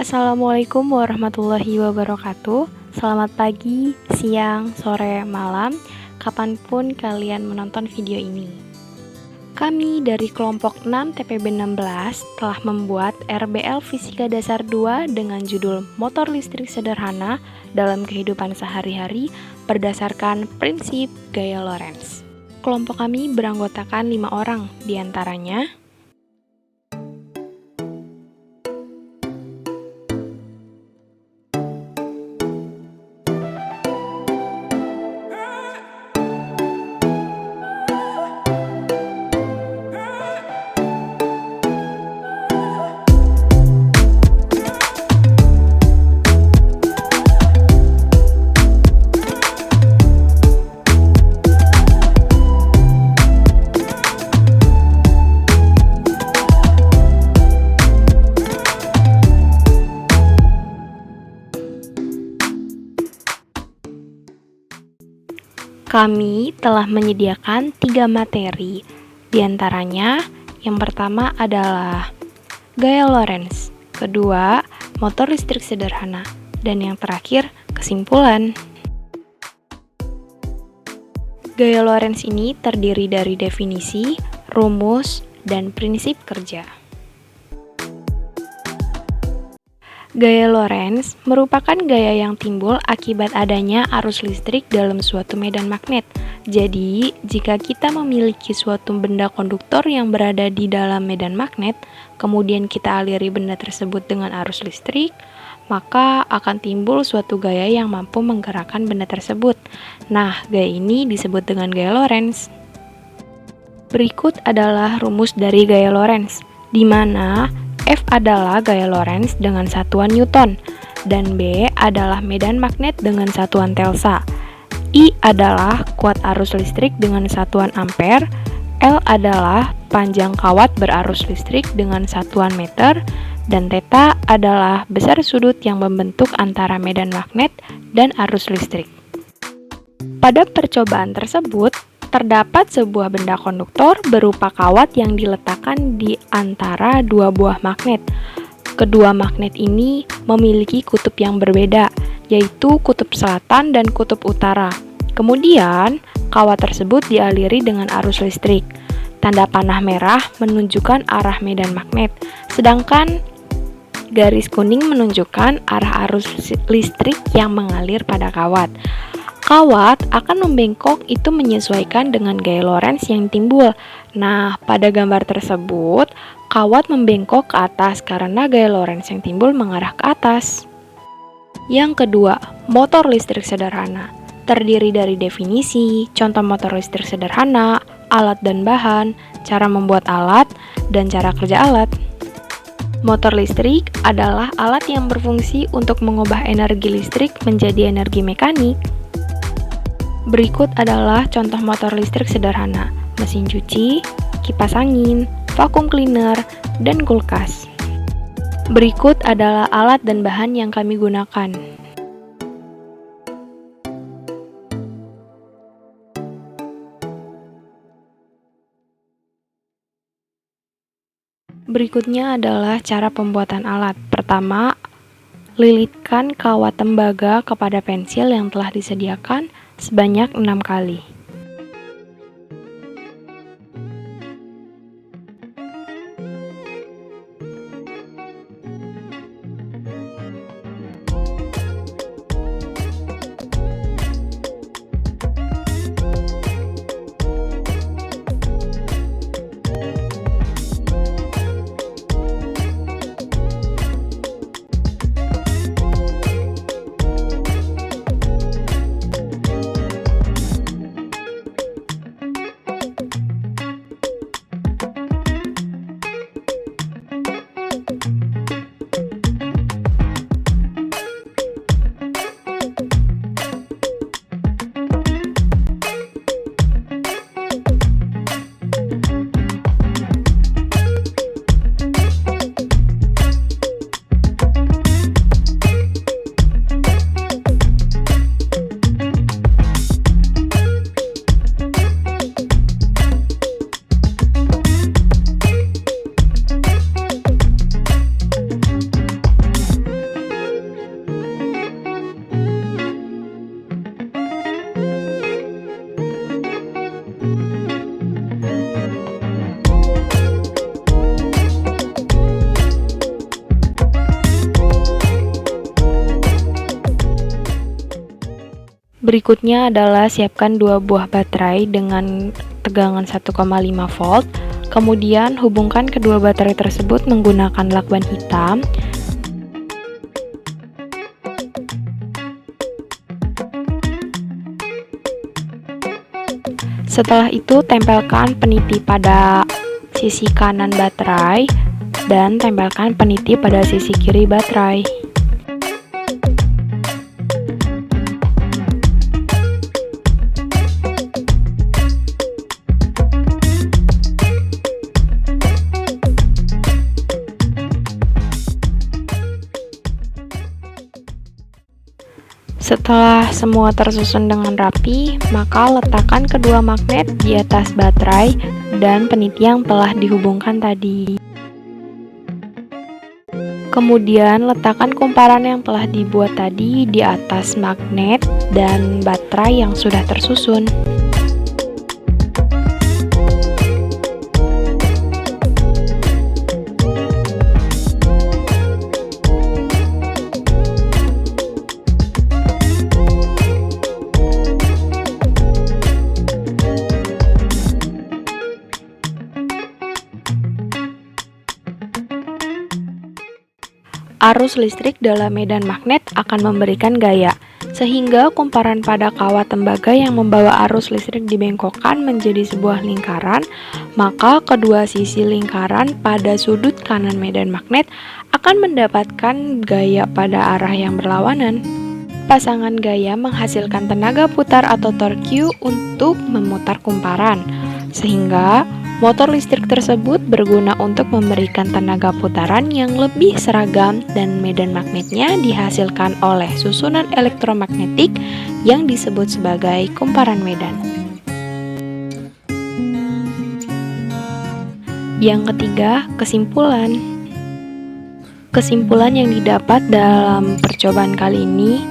Assalamualaikum warahmatullahi wabarakatuh. Selamat pagi, siang, sore, malam, kapanpun kalian menonton video ini. Kami dari kelompok 6 TPB 16 telah membuat RBL Fisika Dasar 2 dengan judul Motor Listrik Sederhana dalam Kehidupan Sehari-hari berdasarkan prinsip gaya Lorentz. Kelompok kami beranggotakan 5 orang, diantaranya kami telah menyediakan 3 materi, diantaranya yang pertama adalah gaya Lorentz, kedua motor listrik sederhana, dan yang terakhir kesimpulan. Gaya Lorentz ini terdiri dari definisi, rumus, dan prinsip kerja. Gaya Lorentz merupakan gaya yang timbul akibat adanya arus listrik dalam suatu medan magnet. Jadi, jika kita memiliki suatu benda konduktor yang berada di dalam medan magnet, kemudian kita aliri benda tersebut dengan arus listrik, maka akan timbul suatu gaya yang mampu menggerakkan benda tersebut. Nah, gaya ini disebut dengan gaya Lorentz. Berikut adalah rumus dari gaya Lorentz, di mana F adalah gaya Lorentz dengan satuan Newton, dan B adalah medan magnet dengan satuan Telsa. I adalah kuat arus listrik dengan satuan ampere, L adalah panjang kawat berarus listrik dengan satuan meter, dan theta adalah besar sudut yang membentuk antara medan magnet dan arus listrik. Pada percobaan tersebut, terdapat sebuah benda konduktor berupa kawat yang diletakkan di antara dua buah magnet. Kedua magnet ini memiliki kutub yang berbeda, yaitu kutub selatan dan kutub utara. Kemudian, kawat tersebut dialiri dengan arus listrik. Tanda panah merah menunjukkan arah medan magnet, sedangkan garis kuning menunjukkan arah arus listrik yang mengalir pada kawat. Kawat akan membengkok itu menyesuaikan dengan gaya Lorentz yang timbul. Nah, pada gambar tersebut, kawat membengkok ke atas karena gaya Lorentz yang timbul mengarah ke atas. Yang kedua, motor listrik sederhana. Terdiri dari definisi, contoh motor listrik sederhana, alat dan bahan, cara membuat alat, dan cara kerja alat. Motor listrik adalah alat yang berfungsi untuk mengubah energi listrik menjadi energi mekanik. Berikut adalah contoh motor listrik sederhana, mesin cuci, kipas angin, vacuum cleaner, dan kulkas. Berikut adalah alat dan bahan yang kami gunakan. Berikutnya adalah cara pembuatan alat. Pertama, lilitkan kawat tembaga kepada pensil yang telah disediakan sebanyak 6 kali. Berikutnya adalah siapkan 2 buah baterai dengan tegangan 1,5 volt. Kemudian hubungkan kedua baterai tersebut menggunakan lakban hitam. Setelah itu tempelkan peniti pada sisi kanan baterai dan tempelkan peniti pada sisi kiri baterai. Setelah semua tersusun dengan rapi, maka letakkan kedua magnet di atas baterai dan peniti yang telah dihubungkan tadi. Kemudian letakkan kumparan yang telah dibuat tadi di atas magnet dan baterai yang sudah tersusun. Arus listrik dalam medan magnet akan memberikan gaya, sehingga kumparan pada kawat tembaga yang membawa arus listrik dibengkokkan menjadi sebuah lingkaran, maka kedua sisi lingkaran pada sudut kanan medan magnet akan mendapatkan gaya pada arah yang berlawanan. Pasangan gaya menghasilkan tenaga putar atau torque Q untuk memutar kumparan, sehingga motor listrik tersebut berguna untuk memberikan tenaga putaran yang lebih seragam dan medan magnetnya dihasilkan oleh susunan elektromagnetik yang disebut sebagai kumparan medan. Yang ketiga, kesimpulan. Kesimpulan yang didapat dalam percobaan kali ini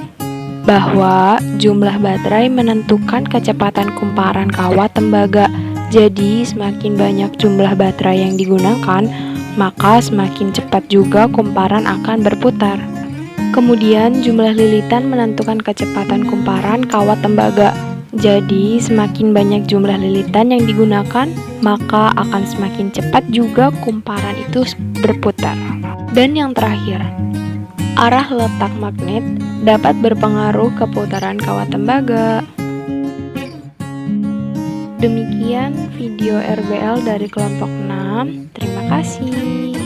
bahwa jumlah baterai menentukan kecepatan kumparan kawat tembaga. Jadi, semakin banyak jumlah baterai yang digunakan, maka semakin cepat juga kumparan akan berputar. Kemudian, jumlah lilitan menentukan kecepatan kumparan kawat tembaga. Jadi, semakin banyak jumlah lilitan yang digunakan, maka akan semakin cepat juga kumparan itu berputar. Dan yang terakhir, arah letak magnet dapat berpengaruh ke putaran kawat tembaga. Demikian video RBL dari kelompok 6. Terima kasih.